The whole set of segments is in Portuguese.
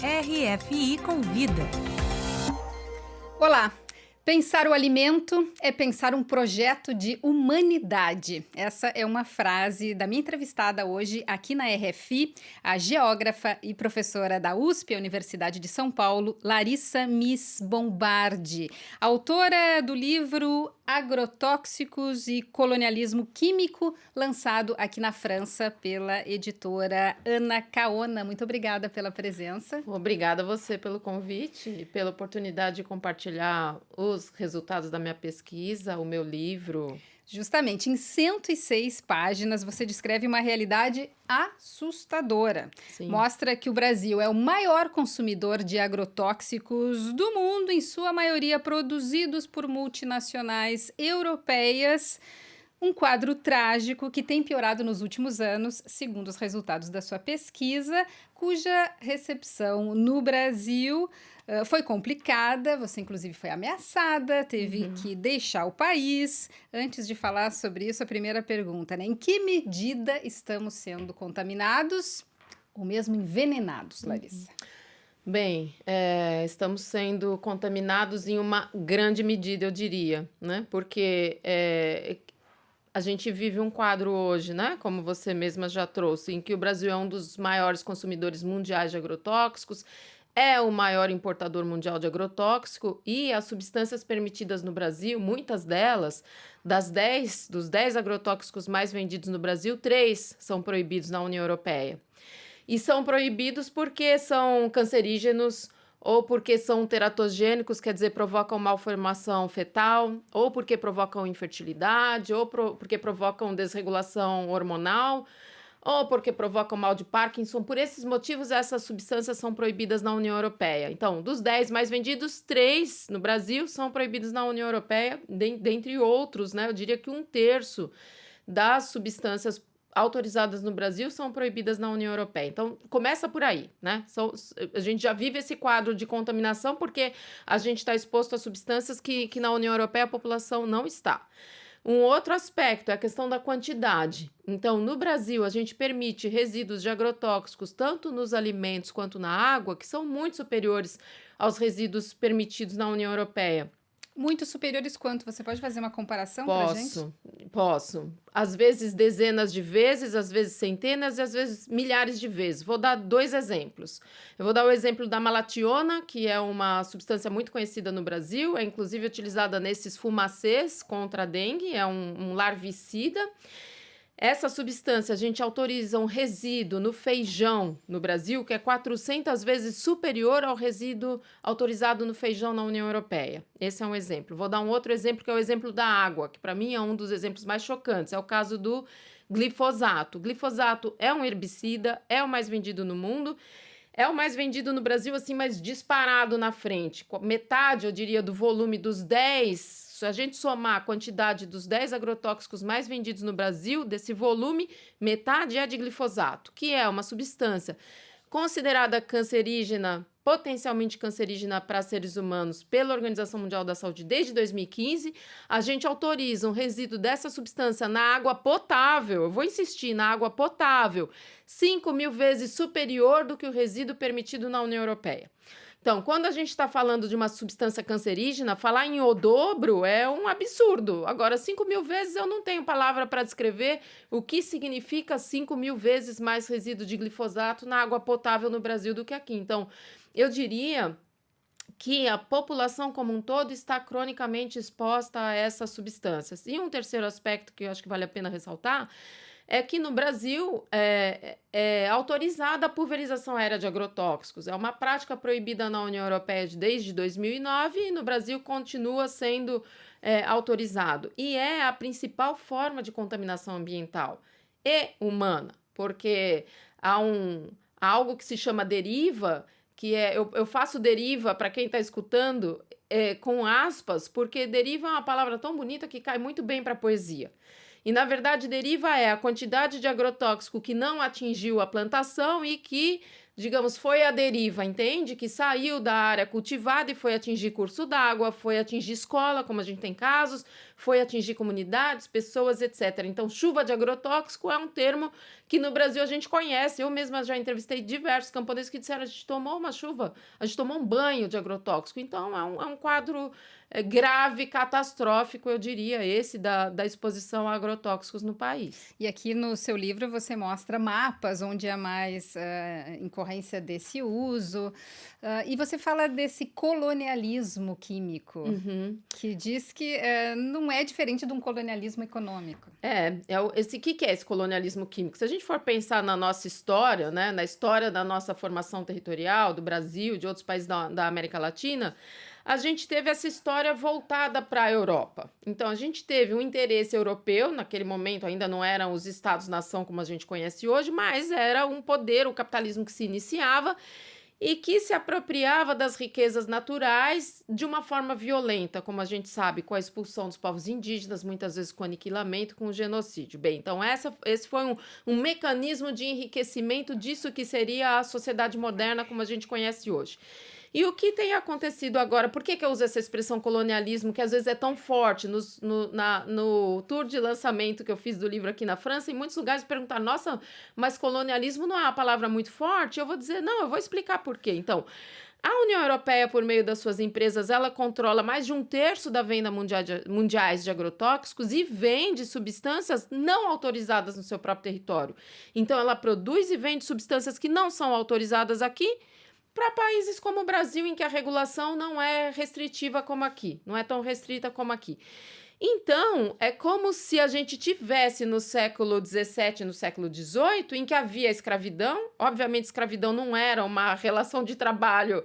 RFI Convida. Olá! Pensar o alimento é pensar um projeto de humanidade. Essa é uma frase da minha entrevistada hoje aqui na RFI, a geógrafa e professora da USP, a Universidade de São Paulo, Larissa Miss Bombardi, autora do livro Agrotóxicos e Colonialismo Químico, lançado aqui na França pela editora Anacaona. Muito obrigada pela presença. Obrigada a você pelo convite e pela oportunidade de compartilhar os resultados da minha pesquisa, o meu livro. Justamente, em 106 páginas, você descreve uma realidade assustadora. Sim. Mostra que o Brasil é o maior consumidor de agrotóxicos do mundo, em sua maioria produzidos por multinacionais europeias. Um quadro trágico que tem piorado nos últimos anos, segundo os resultados da sua pesquisa, cuja recepção no Brasil foi complicada. Você, inclusive, foi ameaçada, teve que deixar o país. Antes de falar sobre isso, a primeira pergunta, né? Em que medida estamos sendo contaminados ou mesmo envenenados, Larissa? Bem, estamos sendo contaminados em uma grande medida, eu diria, né? Porque a gente vive um quadro hoje, né, como você mesma já trouxe, em que o Brasil é um dos maiores consumidores mundiais de agrotóxicos, é o maior importador mundial de agrotóxico e as substâncias permitidas no Brasil, muitas delas, dos 10 agrotóxicos mais vendidos no Brasil, 3 são proibidos na União Europeia. E são proibidos porque são cancerígenos, ou porque são teratogênicos, quer dizer, provocam malformação fetal, ou porque provocam infertilidade, ou porque provocam desregulação hormonal, ou porque provocam mal de Parkinson. Por esses motivos, essas substâncias são proibidas na União Europeia. Então, dos 10 mais vendidos, 3 no Brasil são proibidos na União Europeia, dentre outros, né? Eu diria que 1/3 das substâncias autorizadas no Brasil são proibidas na União Europeia. Então, começa por aí, né? A gente já vive esse quadro de contaminação porque a gente está exposto a substâncias que na União Europeia a população não está. Um outro aspecto é a questão da quantidade. Então, no Brasil, a gente permite resíduos de agrotóxicos tanto nos alimentos quanto na água, que são muito superiores aos resíduos permitidos na União Europeia. Muito superiores quanto? Você pode fazer uma comparação para gente? Posso. Às vezes dezenas de vezes, às vezes centenas e às vezes milhares de vezes. Vou dar 2 exemplos. Eu vou dar o exemplo da malationa, que é uma substância muito conhecida no Brasil, é inclusive utilizada nesses fumacês contra a dengue, é um larvicida. Essa substância, a gente autoriza um resíduo no feijão no Brasil que é 400 vezes superior ao resíduo autorizado no feijão na União Europeia. Esse é um exemplo. Vou dar um outro exemplo, que é o exemplo da água, que para mim é um dos exemplos mais chocantes. É o caso do glifosato. O glifosato é um herbicida, é o mais vendido no mundo. É o mais vendido no Brasil, assim, mas disparado na frente. Metade, eu diria, do volume dos 10, se a gente somar a quantidade dos 10 agrotóxicos mais vendidos no Brasil, desse volume, metade é de glifosato, que é uma substância considerada cancerígena, potencialmente cancerígena para seres humanos pela Organização Mundial da Saúde desde 2015, a gente autoriza um resíduo dessa substância na água potável, eu vou insistir, na água potável, 5.000 vezes superior do que o resíduo permitido na União Europeia. Então, quando a gente está falando de uma substância cancerígena, falar em o dobro é um absurdo. Agora, 5.000 vezes eu não tenho palavra para descrever o que significa 5.000 vezes mais resíduo de glifosato na água potável no Brasil do que aqui. Então, eu diria que a população como um todo está cronicamente exposta a essas substâncias. E um terceiro aspecto que eu acho que vale a pena ressaltar é que no Brasil é autorizada a pulverização aérea de agrotóxicos. É uma prática proibida na União Europeia desde 2009 e no Brasil continua sendo autorizado. E é a principal forma de contaminação ambiental e humana, porque há algo que se chama deriva, que eu faço deriva para quem está escutando com aspas, porque deriva é uma palavra tão bonita que cai muito bem para a poesia. E, na verdade, deriva é a quantidade de agrotóxico que não atingiu a plantação e que digamos, foi à deriva, entende? Que saiu da área cultivada e foi atingir curso d'água, foi atingir escola, como a gente tem casos, foi atingir comunidades, pessoas, etc. Então, chuva de agrotóxico é um termo que no Brasil a gente conhece. Eu mesma já entrevistei diversos camponeses que disseram: a gente tomou uma chuva, a gente tomou um banho de agrotóxico. Então, é um quadro grave, catastrófico, eu diria, esse da exposição a agrotóxicos no país. E aqui no seu livro você mostra mapas onde há mais incorrência desse uso. E você fala desse colonialismo químico, que diz que não é diferente de um colonialismo econômico. Que é esse colonialismo químico? Se a gente for pensar na nossa história, né, na história da nossa formação territorial, do Brasil, de outros países da América Latina, a gente teve essa história voltada para a Europa. Então, a gente teve um interesse europeu, naquele momento ainda não eram os Estados-nação como a gente conhece hoje, mas era um poder, o capitalismo que se iniciava e que se apropriava das riquezas naturais de uma forma violenta, como a gente sabe, com a expulsão dos povos indígenas, muitas vezes com aniquilamento, com o genocídio. Bem, então esse foi um mecanismo de enriquecimento disso que seria a sociedade moderna como a gente conhece hoje. E o que tem acontecido agora? Por que eu uso essa expressão colonialismo, que às vezes é tão forte? No tour de lançamento que eu fiz do livro aqui na França, em muitos lugares perguntaram: nossa, mas colonialismo não é uma palavra muito forte? Eu vou dizer: não, eu vou explicar por quê. Então, a União Europeia, por meio das suas empresas, ela controla mais de 1/3 da venda mundiais de agrotóxicos e vende substâncias não autorizadas no seu próprio território. Então, ela produz e vende substâncias que não são autorizadas aqui, para países como o Brasil, em que a regulação não é restritiva como aqui, não é tão restrita como aqui. Então, é como se a gente tivesse no século XVII, no século XVIII, em que havia escravidão. Obviamente, escravidão não era uma relação de trabalho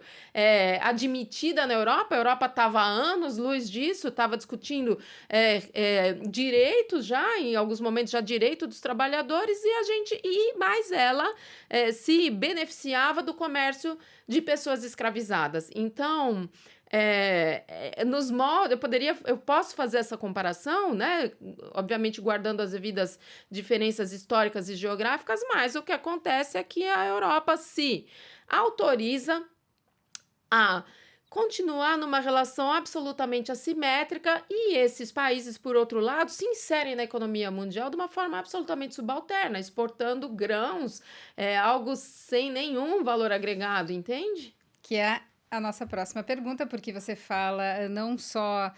admitida na Europa. A Europa estava há anos-luz disso, estava discutindo direitos já, em alguns momentos já direito dos trabalhadores, mas ela se beneficiava do comércio de pessoas escravizadas. Então, nos moldes, eu posso fazer essa comparação, né? Obviamente guardando as devidas diferenças históricas e geográficas, mas o que acontece é que a Europa se autoriza a continuar numa relação absolutamente assimétrica e esses países, por outro lado, se inserem na economia mundial de uma forma absolutamente subalterna, exportando grãos, algo sem nenhum valor agregado, entende? Que é a nossa próxima pergunta, porque você fala não só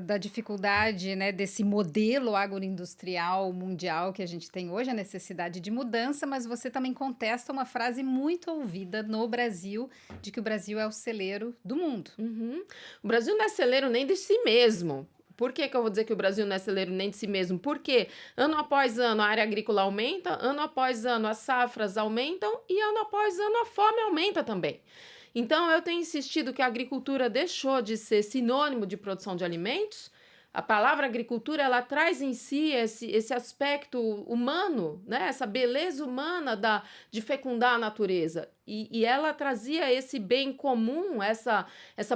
da dificuldade, né, desse modelo agroindustrial mundial que a gente tem hoje, a necessidade de mudança, mas você também contesta uma frase muito ouvida no Brasil, de que o Brasil é o celeiro do mundo. O Brasil não é celeiro nem de si mesmo. Por que eu vou dizer que o Brasil não é celeiro nem de si mesmo? Porque ano após ano a área agrícola aumenta, ano após ano as safras aumentam e ano após ano a fome aumenta também. Então, eu tenho insistido que a agricultura deixou de ser sinônimo de produção de alimentos. A palavra agricultura, ela traz em si esse aspecto humano, né? Essa beleza humana de fecundar a natureza. E ela trazia esse bem comum, essa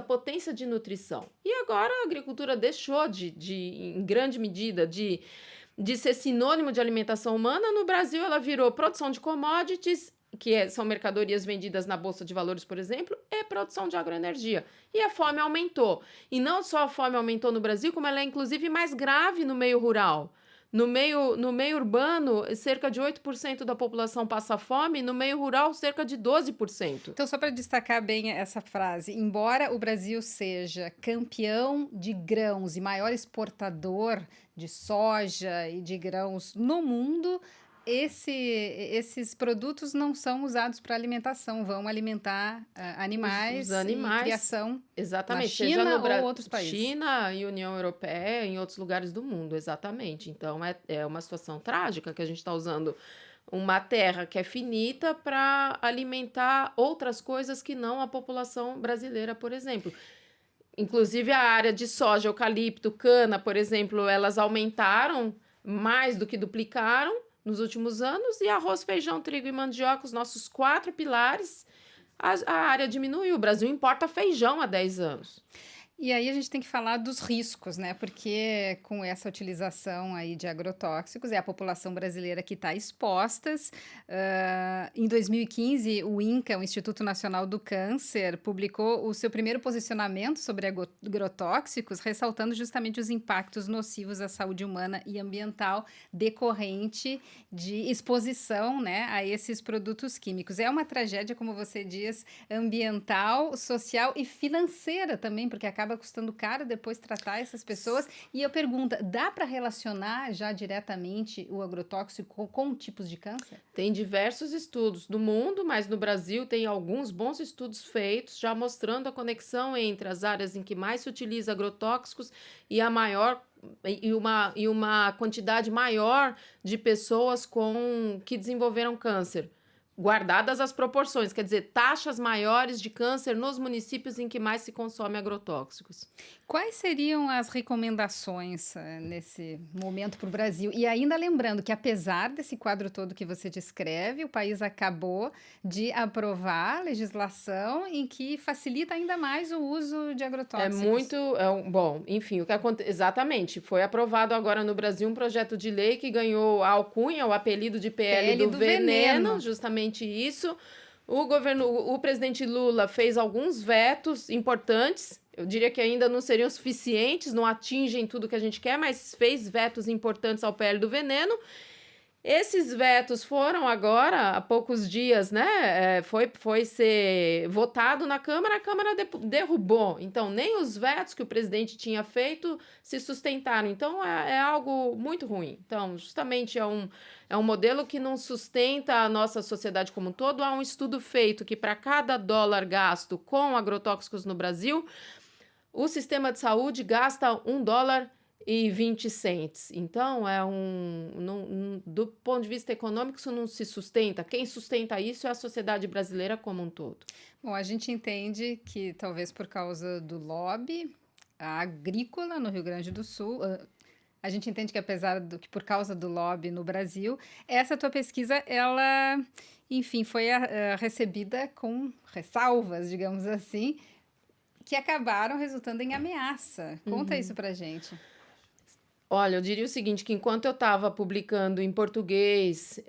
potência de nutrição. E agora a agricultura deixou em grande medida, de ser sinônimo de alimentação humana. No Brasil, ela virou produção de commodities, que são mercadorias vendidas na Bolsa de Valores, por exemplo, é produção de agroenergia. E a fome aumentou. E não só a fome aumentou no Brasil, como ela é inclusive mais grave no meio rural. No meio urbano, cerca de 8% da população passa fome, no meio rural, cerca de 12%. Então, só para destacar bem essa frase, embora o Brasil seja campeão de grãos e maior exportador de soja e de grãos no mundo, esses produtos não são usados para alimentação, vão alimentar animais e criação. Exatamente. Na China ou outros países. China e União Europeia, em outros lugares do mundo, exatamente. Então, é uma situação trágica que a gente está usando uma terra que é finita para alimentar outras coisas que não a população brasileira, por exemplo. Inclusive, a área de soja, eucalipto, cana, por exemplo, elas aumentaram mais do que duplicaram nos últimos anos, e arroz, feijão, trigo e mandioca, os nossos 4 pilares, a área diminuiu. O Brasil importa feijão há 10 anos. E aí a gente tem que falar dos riscos, né? Porque com essa utilização aí de agrotóxicos, é a população brasileira que está expostas. Em 2015, o INCA, o Instituto Nacional do Câncer, publicou o seu primeiro posicionamento sobre agrotóxicos, ressaltando justamente os impactos nocivos à saúde humana e ambiental decorrente de exposição, né, a esses produtos químicos. É uma tragédia, como você diz, ambiental, social e financeira também, porque acaba custando caro depois tratar essas pessoas. E eu pergunto, dá para relacionar já diretamente o agrotóxico com tipos de câncer? Tem diversos estudos no mundo, mas no Brasil tem alguns bons estudos feitos já mostrando a conexão entre as áreas em que mais se utiliza agrotóxicos e a maior e uma quantidade maior de pessoas que desenvolveram câncer. Guardadas as proporções, quer dizer, taxas maiores de câncer nos municípios em que mais se consome agrotóxicos. Quais seriam as recomendações nesse momento para o Brasil? E ainda lembrando que, apesar desse quadro todo que você descreve, o país acabou de aprovar legislação em que facilita ainda mais o uso de agrotóxicos. Bom, enfim, exatamente, foi aprovado agora no Brasil um projeto de lei que ganhou a alcunha, o apelido de PL do veneno, justamente isso. O presidente Lula fez alguns vetos importantes. Eu diria que ainda não seriam suficientes, não atingem tudo que a gente quer, mas fez vetos importantes ao PL do veneno. Esses vetos foram agora, há poucos dias, né? Foi ser votado na Câmara, a Câmara derrubou. Então, nem os vetos que o presidente tinha feito se sustentaram. Então, é algo muito ruim. Então, justamente é um modelo que não sustenta a nossa sociedade como um todo. Há um estudo feito que para cada dólar gasto com agrotóxicos no Brasil, o sistema de saúde gasta $1,20. Então, do ponto de vista econômico, isso não se sustenta. Quem sustenta isso é a sociedade brasileira como um todo. Bom, a gente entende que talvez por causa do lobby agrícola no Rio Grande do Sul, a gente entende que que por causa do lobby no Brasil, essa tua pesquisa, ela, enfim, foi recebida com ressalvas, digamos assim, que acabaram resultando em ameaça. Conta isso pra gente. Olha, eu diria o seguinte, que enquanto eu estava publicando em português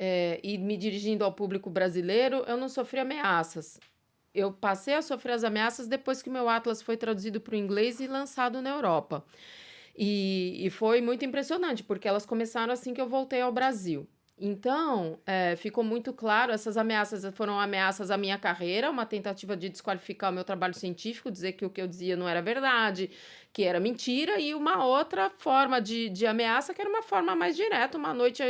e me dirigindo ao público brasileiro, eu não sofri ameaças. Eu passei a sofrer as ameaças depois que meu atlas foi traduzido para o inglês e lançado na Europa. E foi muito impressionante, porque elas começaram assim que eu voltei ao Brasil. Então, ficou muito claro, essas ameaças foram ameaças à minha carreira, uma tentativa de desqualificar o meu trabalho científico, dizer que o que eu dizia não era verdade, que era mentira, e uma outra forma de ameaça, que era uma forma mais direta. Uma noite,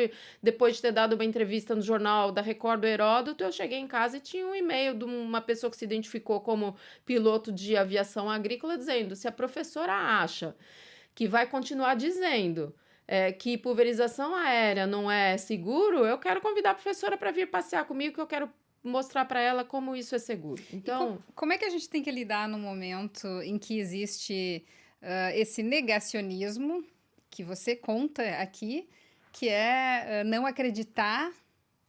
depois de ter dado uma entrevista no jornal da Record do Heródoto, eu cheguei em casa e tinha um e-mail de uma pessoa que se identificou como piloto de aviação agrícola, dizendo: se a professora acha que vai continuar dizendo que pulverização aérea não é seguro, eu quero convidar a professora para vir passear comigo, que eu quero mostrar para ela como isso é seguro. Então, como é que a gente tem que lidar no momento em que existe esse negacionismo que você conta aqui, que é não acreditar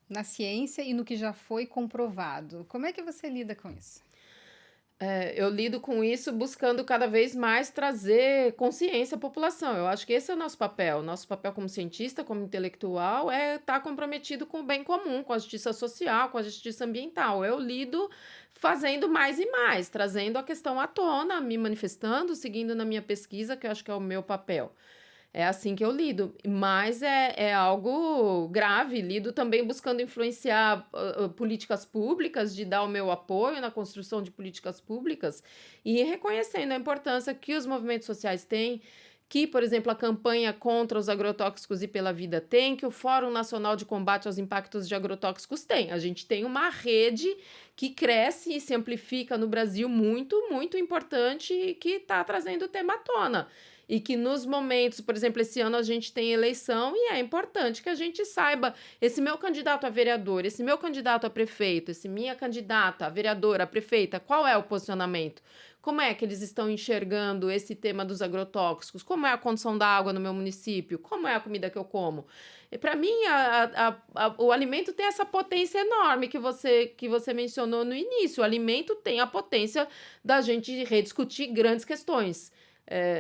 na ciência e no que já foi comprovado? Como é que você lida com isso? Eu lido com isso buscando cada vez mais trazer consciência à população. Eu acho que esse é o nosso papel. Nosso papel como cientista, como intelectual, é estar comprometido com o bem comum, com a justiça social, com a justiça ambiental. Eu lido fazendo mais e mais, trazendo a questão à tona, me manifestando, seguindo na minha pesquisa, que eu acho que é o meu papel. É assim que eu lido, mas é algo grave. Lido também buscando influenciar políticas públicas, de dar o meu apoio na construção de políticas públicas e reconhecendo a importância que os movimentos sociais têm, que, por exemplo, a campanha contra os agrotóxicos e pela vida tem, que o Fórum Nacional de Combate aos Impactos de Agrotóxicos tem. A gente tem uma rede que cresce e se amplifica no Brasil muito, muito importante e que está trazendo o tema à tona. e que nos momentos, por exemplo, esse ano a gente tem eleição e é importante que a gente saiba esse meu candidato a vereador, esse meu candidato a prefeito, esse minha candidata a vereadora, a prefeita, qual é o posicionamento? Como é que eles estão enxergando esse tema dos agrotóxicos? Como é a condição da água no meu município? Como é a comida que eu como? E para mim, o alimento tem essa potência enorme que você mencionou no início. O alimento tem a potência da gente rediscutir grandes questões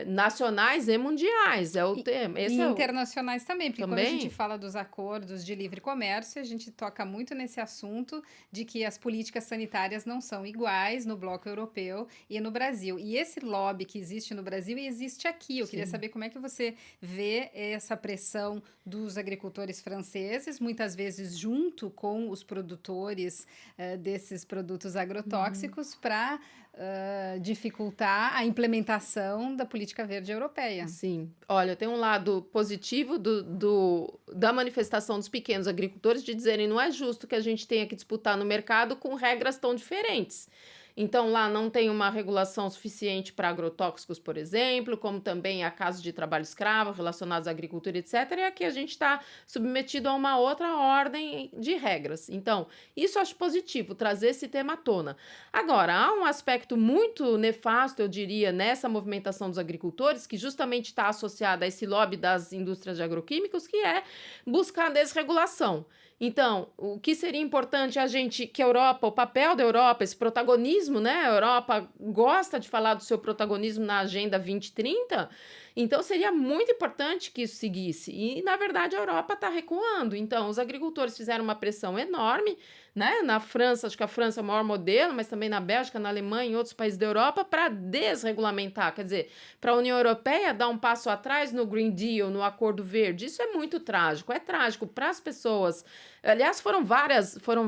nacionais e mundiais. É o tema. E Esse é o internacionais também, porque quando a gente também. fala dos acordos de livre comércio, a gente toca muito nesse assunto de que as políticas sanitárias não são iguais no bloco europeu e no Brasil. E esse lobby que existe no Brasil existe aqui. Eu queria Sim. saber como é que você vê essa pressão dos agricultores franceses, muitas vezes junto com os produtores desses produtos agrotóxicos, para dificultar a implementação da política verde europeia. Sim, olha, tem um lado positivo da manifestação dos pequenos agricultores de dizerem não é justo que a gente tenha que disputar no mercado com regras tão diferentes. Então, lá não tem uma regulação suficiente para agrotóxicos, por exemplo, como também há casos de trabalho escravo relacionados à agricultura, etc. E aqui a gente está submetido a uma outra ordem de regras. Então, isso eu acho positivo, trazer esse tema à tona. Agora, há um aspecto muito nefasto, eu diria, nessa movimentação dos agricultores, que justamente está associada a esse lobby das indústrias de agroquímicos, que é buscar a desregulação. Então, o que seria importante que a Europa, o papel da Europa, esse protagonismo, né? A Europa gosta de falar do seu protagonismo na Agenda 2030, então seria muito importante que isso seguisse. E, na verdade, a Europa está recuando. Então, os agricultores fizeram uma pressão enorme, né? Na França, acho que a França é o maior modelo, mas também na Bélgica, na Alemanha e outros países da Europa, para desregulamentar, quer dizer, para a União Europeia dar um passo atrás no Green Deal, no Acordo Verde. Isso é muito trágico. É trágico para as pessoas. Aliás, foram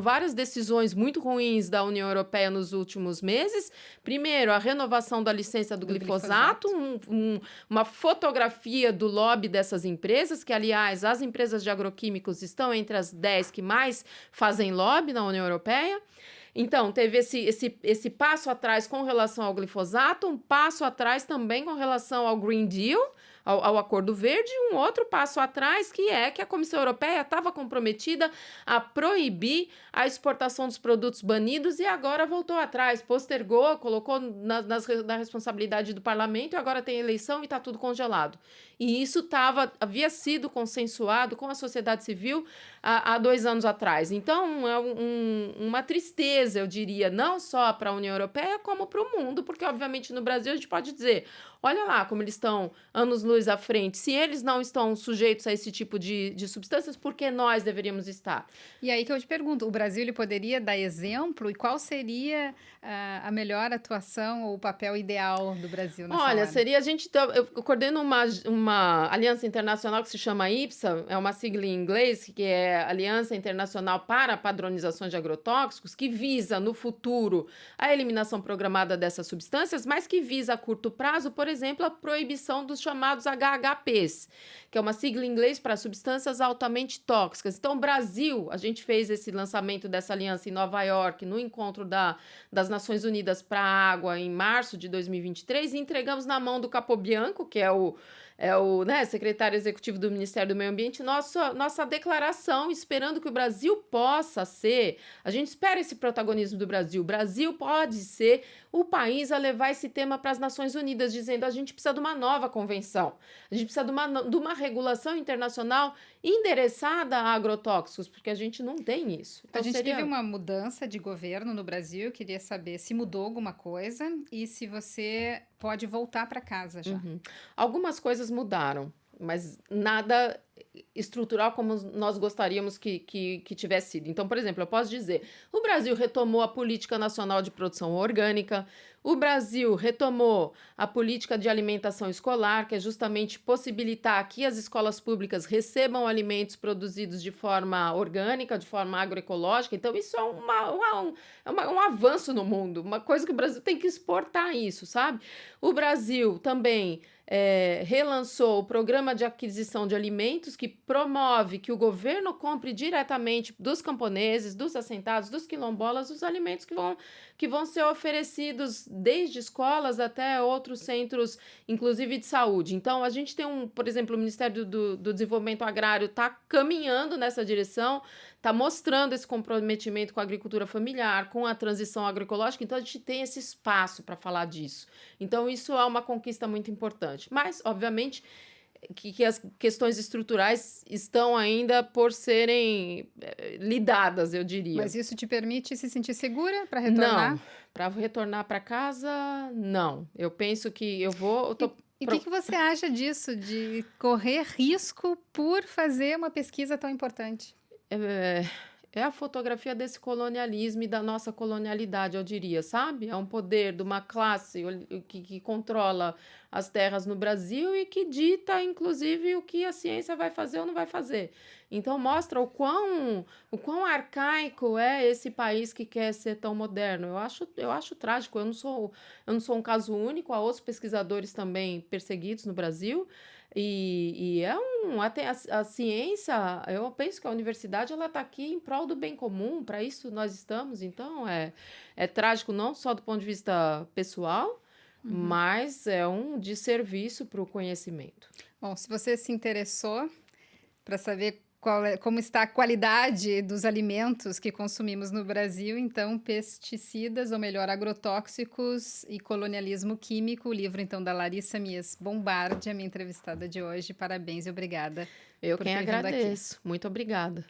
várias decisões muito ruins da União Europeia nos últimos meses. Primeiro, a renovação da licença do glifosato, uma fotografia do lobby dessas empresas, que, aliás, as empresas de agroquímicos estão entre as 10 que mais fazem lobby na União Europeia. Então, teve esse passo atrás com relação ao glifosato, um passo atrás também com relação ao Green Deal, ao Acordo Verde, e um outro passo atrás, que é que a Comissão Europeia estava comprometida a proibir a exportação dos produtos banidos e agora voltou atrás, postergou, colocou na responsabilidade do parlamento e agora tem eleição e está tudo congelado. E isso havia sido consensuado com a sociedade civil há 2 anos atrás. Então, é uma tristeza, eu diria, não só para a União Europeia, como para o mundo, porque, obviamente, no Brasil a gente pode dizer, olha lá como eles estão anos-luz à frente. Se eles não estão sujeitos a esse tipo de substâncias, por que nós deveríamos estar? E aí que eu te pergunto, o Brasil ele poderia dar exemplo e qual seria a melhor atuação ou o papel ideal do Brasil nessa Olha, hora? seria eu coordeno uma aliança internacional que se chama IPSA, é uma sigla em inglês, que é Aliança Internacional para Padronizações de Agrotóxicos, que visa, no futuro, a eliminação programada dessas substâncias, mas que visa, a curto prazo, por exemplo, a proibição dos chamados HHPs, que é uma sigla em inglês para substâncias altamente tóxicas. Então, Brasil, a gente fez esse lançamento dessa aliança em Nova York, no encontro das Nações Unidas para a Água, em março de 2023, e entregamos na mão do Capobianco, que é o secretário executivo do Ministério do Meio Ambiente, nossa declaração, esperando que o Brasil possa ser, a gente espera esse protagonismo do Brasil, o Brasil pode ser o país a levar esse tema para as Nações Unidas, dizendo a gente precisa de uma nova convenção, a gente precisa de uma regulação internacional endereçada a agrotóxicos, porque a gente não tem isso. Então, A gente teve uma mudança de governo no Brasil, eu queria saber se mudou alguma coisa e se você pode voltar para casa já. Algumas coisas mudaram, mas nada estrutural como nós gostaríamos que tivesse sido. Então, por exemplo, eu posso dizer, o Brasil retomou a política nacional de produção orgânica, o Brasil retomou a política de alimentação escolar, que é justamente possibilitar que as escolas públicas recebam alimentos produzidos de forma orgânica, de forma agroecológica. Então, isso é um avanço no mundo, uma coisa que o Brasil tem que exportar isso, sabe? O Brasil também relançou o programa de aquisição de alimentos alimentos, que promove que o governo compre diretamente dos camponeses, dos assentados, dos quilombolas, os alimentos que vão ser oferecidos desde escolas até outros centros, inclusive de saúde. Então, a gente tem por exemplo, o Ministério do Desenvolvimento Agrário está caminhando nessa direção, está mostrando esse comprometimento com a agricultura familiar, com a transição agroecológica, então a gente tem esse espaço para falar disso. Então, isso é uma conquista muito importante. Mas, obviamente, que as questões estruturais estão ainda por serem lidadas, eu diria. Mas isso te permite se sentir segura para retornar? Não, para retornar para casa, não. Eu penso que eu vou... E o que você acha disso, de correr risco por fazer uma pesquisa tão importante? É a fotografia desse colonialismo e da nossa colonialidade, eu diria, sabe? É um poder de uma classe que controla as terras no Brasil e que dita, inclusive, o que a ciência vai fazer ou não vai fazer. Então, mostra o quão arcaico é esse país que quer ser tão moderno. Eu acho trágico. Eu não sou um caso único, há outros pesquisadores também perseguidos no Brasil. E até a ciência, eu penso que a universidade ela está aqui em prol do bem comum, para isso nós estamos. Então, é trágico não só do ponto de vista pessoal, mas é um desserviço para o conhecimento. Bom, se você se interessou para saber como está a qualidade dos alimentos que consumimos no Brasil, então, Pesticidas, ou melhor, Agrotóxicos e Colonialismo Químico, o livro, então, da Larissa Mies Bombardi, a minha entrevistada de hoje. Parabéns e obrigada Eu por quem ter vindo aqui. agradeço. Muito obrigada.